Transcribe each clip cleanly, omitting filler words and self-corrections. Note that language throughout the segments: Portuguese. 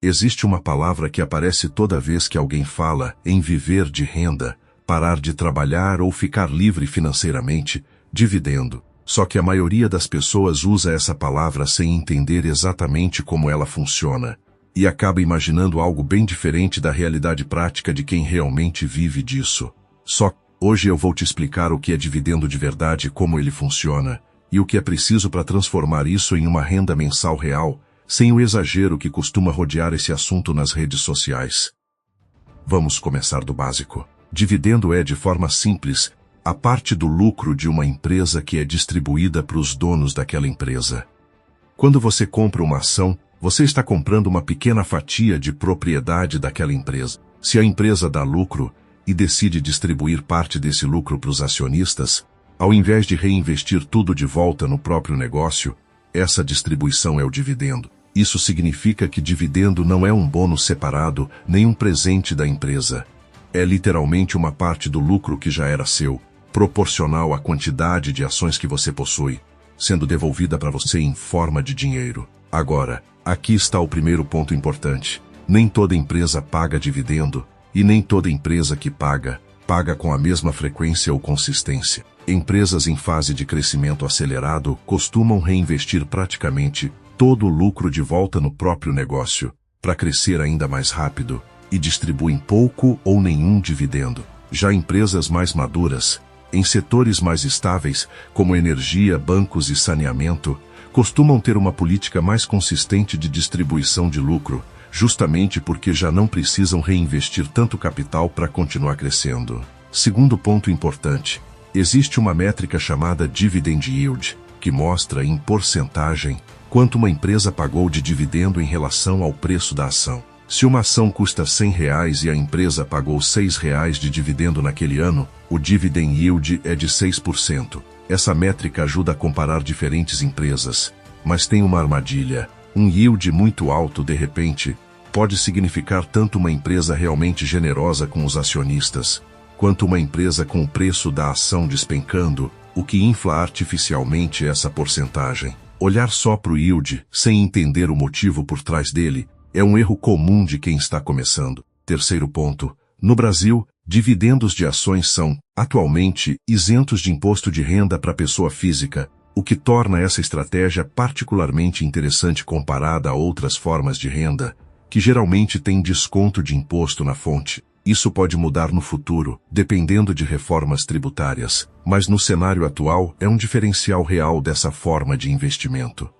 Existe uma palavra que aparece toda vez que alguém fala em viver de renda, parar de trabalhar ou ficar livre financeiramente, dividendo. Só que a maioria das pessoas usa essa palavra sem entender exatamente como ela funciona, e acaba imaginando algo bem diferente da realidade prática de quem realmente vive disso. Hoje eu vou te explicar o que é dividendo de verdade, como ele funciona, e o que é preciso para transformar isso em uma renda mensal real, sem o exagero que costuma rodear esse assunto nas redes sociais. Vamos começar do básico. Dividendo é, de forma simples, a parte do lucro de uma empresa que é distribuída para os donos daquela empresa. Quando você compra uma ação, você está comprando uma pequena fatia de propriedade daquela empresa. Se a empresa dá lucro e decide distribuir parte desse lucro para os acionistas, ao invés de reinvestir tudo de volta no próprio negócio, essa distribuição é o dividendo. Isso significa que dividendo não é um bônus separado, nem um presente da empresa. É literalmente uma parte do lucro que já era seu, proporcional à quantidade de ações que você possui, sendo devolvida para você em forma de dinheiro. Agora, aqui está o primeiro ponto importante. Nem toda empresa paga dividendo, e nem toda empresa que paga com a mesma frequência ou consistência. Empresas em fase de crescimento acelerado costumam reinvestir praticamente todo o lucro de volta no próprio negócio, para crescer ainda mais rápido, e distribuem pouco ou nenhum dividendo. Já empresas mais maduras, em setores mais estáveis, como energia, bancos e saneamento, costumam ter uma política mais consistente de distribuição de lucro, justamente porque já não precisam reinvestir tanto capital para continuar crescendo. Segundo ponto importante, existe uma métrica chamada Dividend Yield, que mostra em porcentagem quanto uma empresa pagou de dividendo em relação ao preço da ação. Se uma ação custa R$100 e a empresa pagou R$6 de dividendo naquele ano, o Dividend Yield é de 6%. Essa métrica ajuda a comparar diferentes empresas, mas tem uma armadilha. Um yield muito alto, de repente, pode significar tanto uma empresa realmente generosa com os acionistas, quanto uma empresa com o preço da ação despencando, o que infla artificialmente essa porcentagem. Olhar só para o yield, sem entender o motivo por trás dele, é um erro comum de quem está começando. Terceiro ponto. No Brasil, dividendos de ações são, atualmente, isentos de imposto de renda para pessoa física, o que torna essa estratégia particularmente interessante comparada a outras formas de renda, que geralmente têm desconto de imposto na fonte. Isso pode mudar no futuro, dependendo de reformas tributárias, mas no cenário atual é um diferencial real dessa forma de investimento.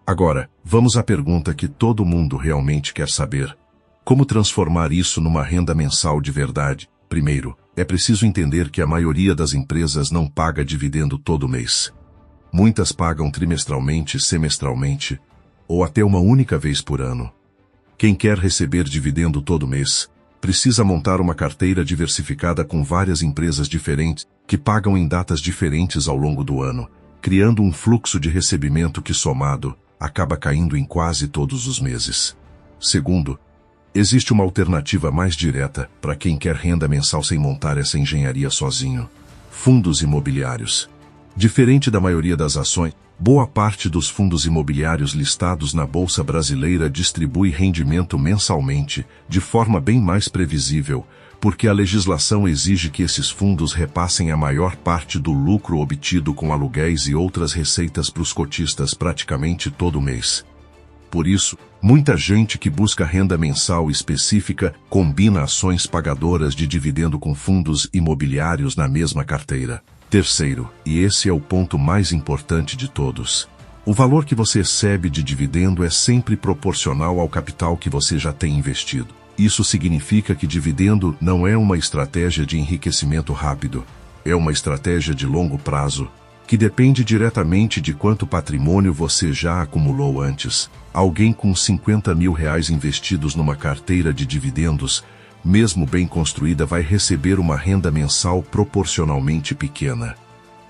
Agora, vamos à pergunta que todo mundo realmente quer saber. Como transformar isso numa renda mensal de verdade? Primeiro, é preciso entender que a maioria das empresas não paga dividendo todo mês. Muitas pagam trimestralmente, semestralmente, ou até uma única vez por ano. Quem quer receber dividendo todo mês, precisa montar uma carteira diversificada com várias empresas diferentes, que pagam em datas diferentes ao longo do ano, criando um fluxo de recebimento que, somado, acaba caindo em quase todos os meses. Segundo, existe uma alternativa mais direta para quem quer renda mensal sem montar essa engenharia sozinho: fundos imobiliários. Diferente da maioria das ações, boa parte dos fundos imobiliários listados na Bolsa Brasileira distribui rendimento mensalmente, de forma bem mais previsível, porque a legislação exige que esses fundos repassem a maior parte do lucro obtido com aluguéis e outras receitas para os cotistas praticamente todo mês. Por isso, muita gente que busca renda mensal específica combina ações pagadoras de dividendo com fundos imobiliários na mesma carteira. Terceiro, e esse é o ponto mais importante de todos, o valor que você recebe de dividendo é sempre proporcional ao capital que você já tem investido. Isso significa que dividendo não é uma estratégia de enriquecimento rápido, é uma estratégia de longo prazo, que depende diretamente de quanto patrimônio você já acumulou antes. Alguém com R$50 mil investidos numa carteira de dividendos, mesmo bem construída, vai receber uma renda mensal proporcionalmente pequena.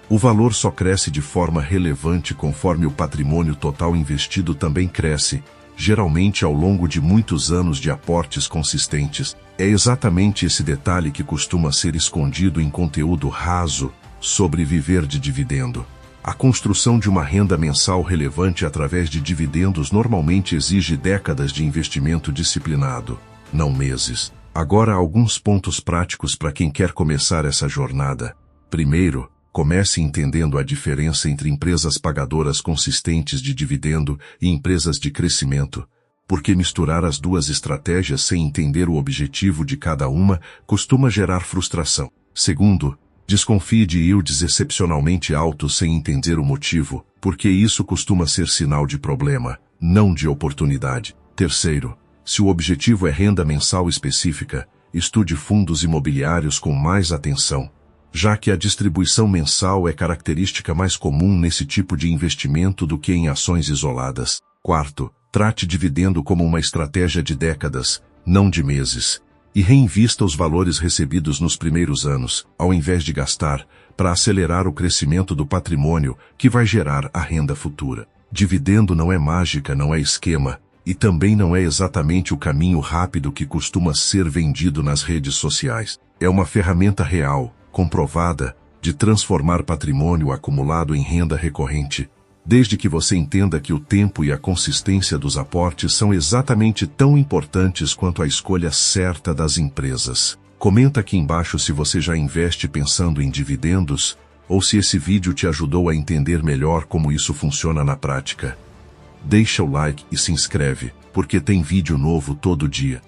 O valor só cresce de forma relevante conforme o patrimônio total investido também cresce, geralmente ao longo de muitos anos de aportes consistentes. É exatamente esse detalhe que costuma ser escondido em conteúdo raso sobre viver de dividendo. A construção de uma renda mensal relevante através de dividendos normalmente exige décadas de investimento disciplinado, não meses. Agora, alguns pontos práticos para quem quer começar essa jornada. Primeiro, comece entendendo a diferença entre empresas pagadoras consistentes de dividendo e empresas de crescimento, porque misturar as duas estratégias sem entender o objetivo de cada uma costuma gerar frustração. Segundo, desconfie de yields excepcionalmente altos sem entender o motivo, porque isso costuma ser sinal de problema, não de oportunidade. Terceiro, se o objetivo é renda mensal específica, estude fundos imobiliários com mais atenção, já que a distribuição mensal é característica mais comum nesse tipo de investimento do que em ações isoladas. Quarto, trate dividendo como uma estratégia de décadas, não de meses, e reinvista os valores recebidos nos primeiros anos, ao invés de gastar, para acelerar o crescimento do patrimônio que vai gerar a renda futura. Dividendo não é mágica, não é esquema, e também não é exatamente o caminho rápido que costuma ser vendido nas redes sociais. É uma ferramenta real, comprovada, de transformar patrimônio acumulado em renda recorrente, desde que você entenda que o tempo e a consistência dos aportes são exatamente tão importantes quanto a escolha certa das empresas. Comenta aqui embaixo se você já investe pensando em dividendos, ou se esse vídeo te ajudou a entender melhor como isso funciona na prática. Deixa o like e se inscreve, porque tem vídeo novo todo dia.